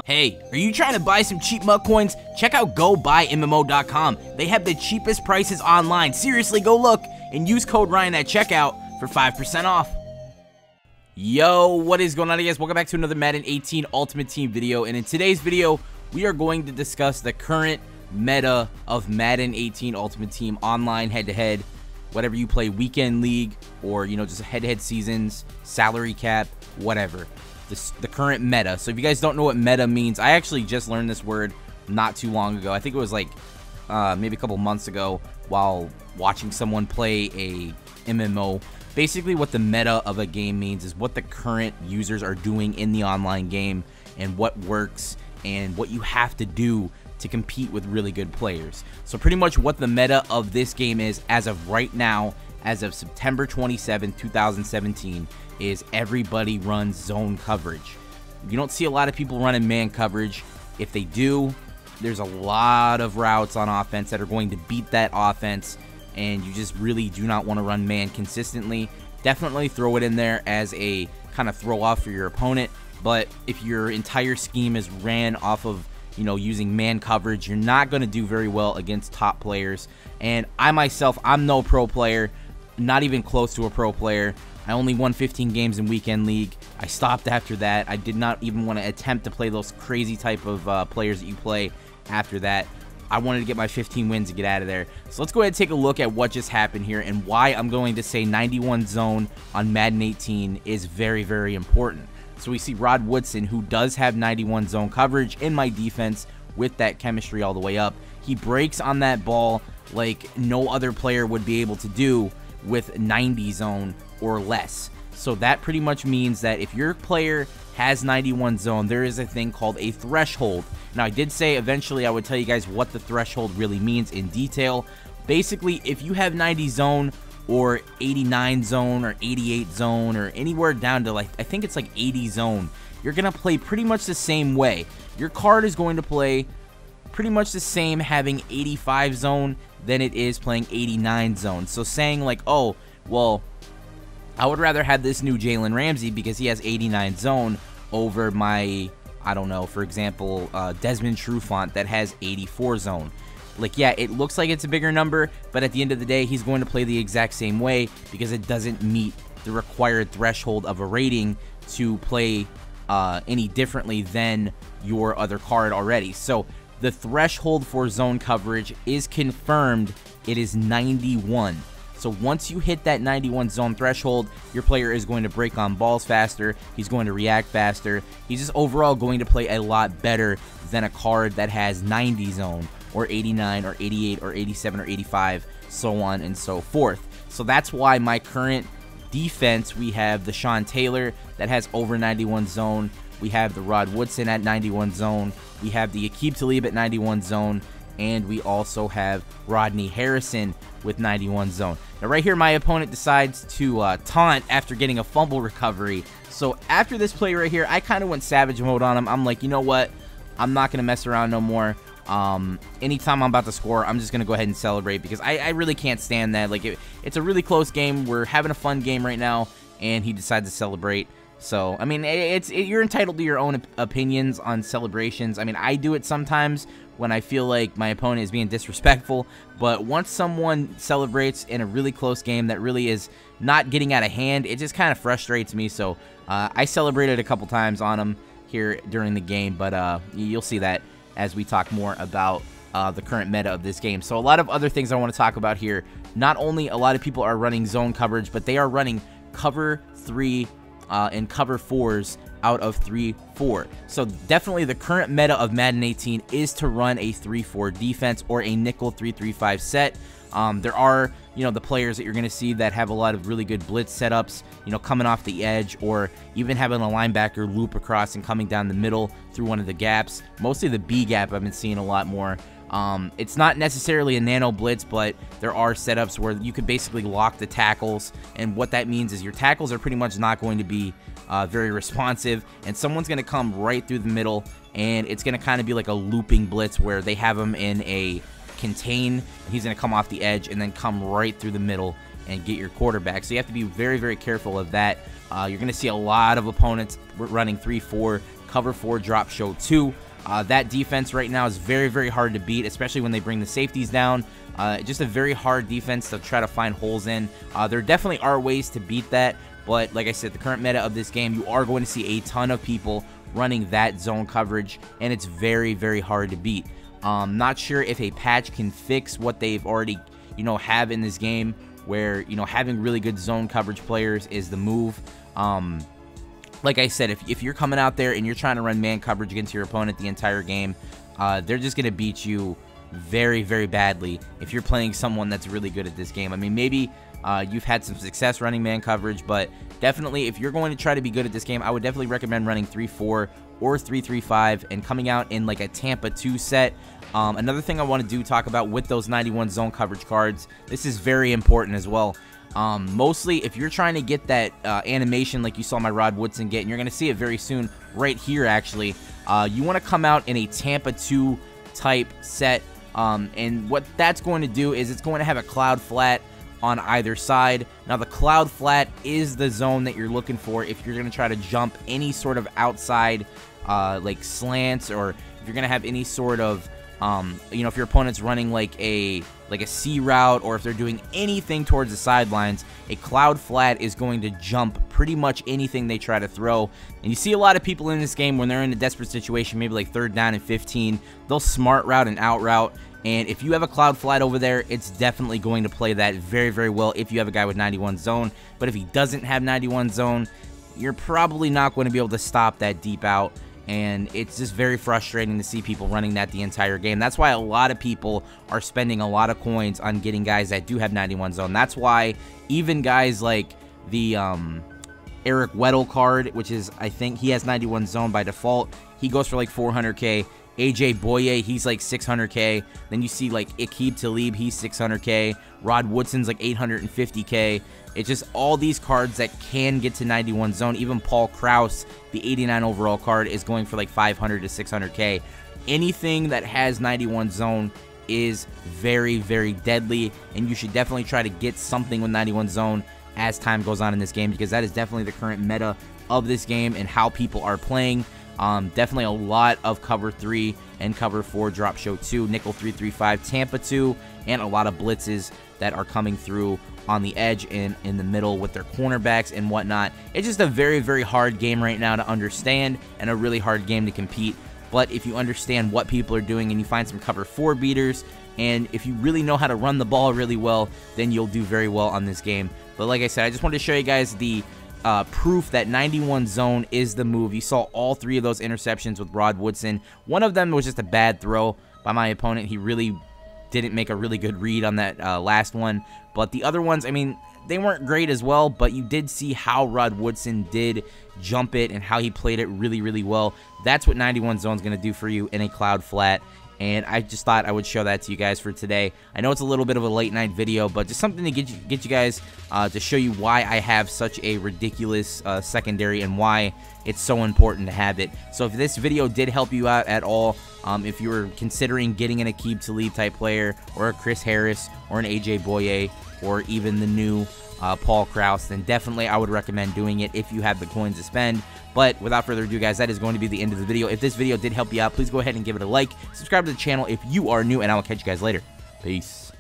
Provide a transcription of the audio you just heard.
Hey, are you trying to buy some cheap MUT coins? Check out GoBuyMMO.com. They have the cheapest prices online. Seriously, go look and use code Ryan at checkout for 5% off. Yo, what is going on, guys? Welcome back to another Madden 18 Ultimate Team video. And in today's video, we are going to discuss the current meta of Madden 18 Ultimate Team online head-to-head. Whatever you play, weekend league, or just head-to-head seasons, salary cap, whatever. The current meta. So if you guys don't know what meta means, I actually just learned this word not too long ago. I think it was like maybe a couple months ago while watching someone play a MMO. Basically what the meta of a game means is what the current users are doing in the online game and what works and what you have to do to compete with really good players. So pretty much what the meta of this game is as of right now, as of September 27, 2017, is everybody runs zone coverage. You don't see a lot of people running man coverage. If they do, there's a lot of routes on offense that are going to beat that offense, and you just really do not want to run man consistently. Definitely throw it in there as a kind of throw off for your opponent, but if your entire scheme is ran off of using man coverage, you're not going to do very well against top players. And I myself, I'm no pro player, not even close to a pro player. I only won 15 games in weekend league. I stopped after that. I did not even want to attempt to play those crazy type of players that you play after that. I wanted to get my 15 wins and get out of there. So let's go ahead and take a look at what just happened here and why I'm going to say 91 zone on Madden 18 is very, very important. So we see Rod Woodson, who does have 91 zone coverage in my defense with that chemistry all the way up. He breaks on that ball like no other player would be able to do with 90 zone or less. So that pretty much means that if your player has 91 zone, there is a thing called a threshold. Now, I did say eventually I would tell you guys what the threshold really means in detail. Basically, if you have 90 zone or 89 zone or 88 zone or anywhere down to, like, I think it's like 80 zone, you're going to play pretty much the same way. Your card is going to play pretty much the same having 85 zone than it is playing 89 zone. So saying like, oh, well, I would rather have this new Jalen Ramsey because he has 89 zone over my, I don't know, for example, Desmond Trufant that has 84 zone. Like, yeah, it looks like it's a bigger number, but at the end of the day, he's going to play the exact same way because it doesn't meet the required threshold of a rating to play any differently than your other card already. So the threshold for zone coverage is confirmed. It is 91. So once you hit that 91 zone threshold, your player is going to break on balls faster. He's going to react faster. He's just overall going to play a lot better than a card that has 90 zone or 89 or 88 or 87 or 85, so on and so forth. So that's why my current defense, we have the Sean Taylor that has over 91 zone. We have the Rod Woodson at 91 zone. We have the Aqib Talib at 91 zone. And we also have Rodney Harrison with 91 zone. Now right here, my opponent decides to taunt after getting a fumble recovery. So after this play right here, I kind of went savage mode on him. I'm like, you know what? I'm not going to mess around no more. Anytime I'm about to score, I'm just going to go ahead and celebrate because I really can't stand that. Like, it's a really close game. We're having a fun game right now, and he decides to celebrate. So, I mean, you're entitled to your own opinions on celebrations. I mean, I do it sometimes when I feel like my opponent is being disrespectful, but once someone celebrates in a really close game that really is not getting out of hand, it just kind of frustrates me. So, I celebrated a couple times on him here during the game, but you'll see that as we talk more about the current meta of this game. So, a lot of other things I want to talk about here. Not only a lot of people are running zone coverage, but they are running cover 3 and cover 4s out of 3-4. So definitely the current meta of Madden 18 is to run a 3-4 defense or a nickel 3-3-5 set. There are, the players that you're going to see that have a lot of really good blitz setups, coming off the edge, or even having a linebacker loop across and coming down the middle through one of the gaps. Mostly the B gap I've been seeing a lot more. It's not necessarily a nano blitz, but there are setups where you could basically lock the tackles, and what that means is your tackles are pretty much not going to be very responsive, and someone's going to come right through the middle, and it's going to kind of be like a looping blitz where they have him in a contain, and he's going to come off the edge and then come right through the middle and get your quarterback. So you have to be very, very careful of that. You're going to see a lot of opponents running 3-4 cover 4 drop show 2. That defense right now is very, very hard to beat, especially when they bring the safeties down. Just a very hard defense to try to find holes in. There definitely are ways to beat that, but like I said, the current meta of this game, you are going to see a ton of people running that zone coverage, and it's very, very hard to beat. Not sure if a patch can fix what they've already, have in this game, where, having really good zone coverage players is the move. Like I said, if you're coming out there and you're trying to run man coverage against your opponent the entire game, they're just going to beat you very, very badly if you're playing someone that's really good at this game. I mean, maybe you've had some success running man coverage, but definitely if you're going to try to be good at this game, I would definitely recommend running 3-4 or 3-3-5 and coming out in like a Tampa 2 set. Another thing I want to talk about with those 91 zone coverage cards, this is very important as well. Mostly if you're trying to get that animation like you saw my Rod Woodson get, and you're going to see it very soon right here actually, you want to come out in a Tampa 2 type set, and what that's going to do is it's going to have a cloud flat on either side. Now the cloud flat is the zone that you're looking for if you're going to try to jump any sort of outside like slants, or if you're going to have any sort of if your opponent's running like a C route, or if they're doing anything towards the sidelines, a cloud flat is going to jump pretty much anything they try to throw. And you see a lot of people in this game when they're in a desperate situation, maybe like 3rd down and 15, they'll smart route and out route. And if you have a cloud flat over there, it's definitely going to play that very, very well if you have a guy with 91 zone. But if he doesn't have 91 zone, you're probably not going to be able to stop that deep out. And it's just very frustrating to see people running that the entire game. That's why a lot of people are spending a lot of coins on getting guys that do have 91 zone. That's why even guys like the Eric Weddle card, which is, I think he has 91 zone by default, he goes for like 400k. AJ Boye, he's like 600k. Then you see like Aqib Talib, he's 600k. Rod Woodson's like 850k. It's just all these cards that can get to 91 zone. Even Paul Krause, the 89 overall card, is going for like 500 to 600k. Anything that has 91 zone is very, very deadly, and you should definitely try to get something with 91 zone as time goes on in this game, because that is definitely the current meta of this game and how people are playing. Definitely a lot of cover 3 and cover 4 drop show 2, nickel 3-3-5, Tampa 2, and a lot of blitzes that are coming through on the edge and in the middle with their cornerbacks and whatnot. It's just a very, very hard game right now to understand and a really hard game to compete. But if you understand what people are doing and you find some cover 4 beaters, and if you really know how to run the ball really well, then you'll do very well on this game. But like I said, I just wanted to show you guys the proof that 91 zone is the move. You saw all 3 of those interceptions with Rod Woodson. One of them was just a bad throw by my opponent. He really didn't make a really good read on that last one. But the other ones, I mean, they weren't great as well, but you did see how Rod Woodson did jump it and how he played it really, really well. That's what 91 zone is going to do for you in a cloud flat. And I just thought I would show that to you guys for today. I know it's a little bit of a late night video, but just something to get you guys to show you why I have such a ridiculous secondary and why it's so important to have it. So if this video did help you out at all, if you were considering getting an Aqib Talib type player, or a Chris Harris, or an AJ Boye, or even the new Paul Krause, then definitely I would recommend doing it if you have the coins to spend. But without further ado, guys, that is going to be the end of the video. If this video did help you out, please go ahead and give it a like. Subscribe to the channel if you are new, and I will catch you guys later. Peace.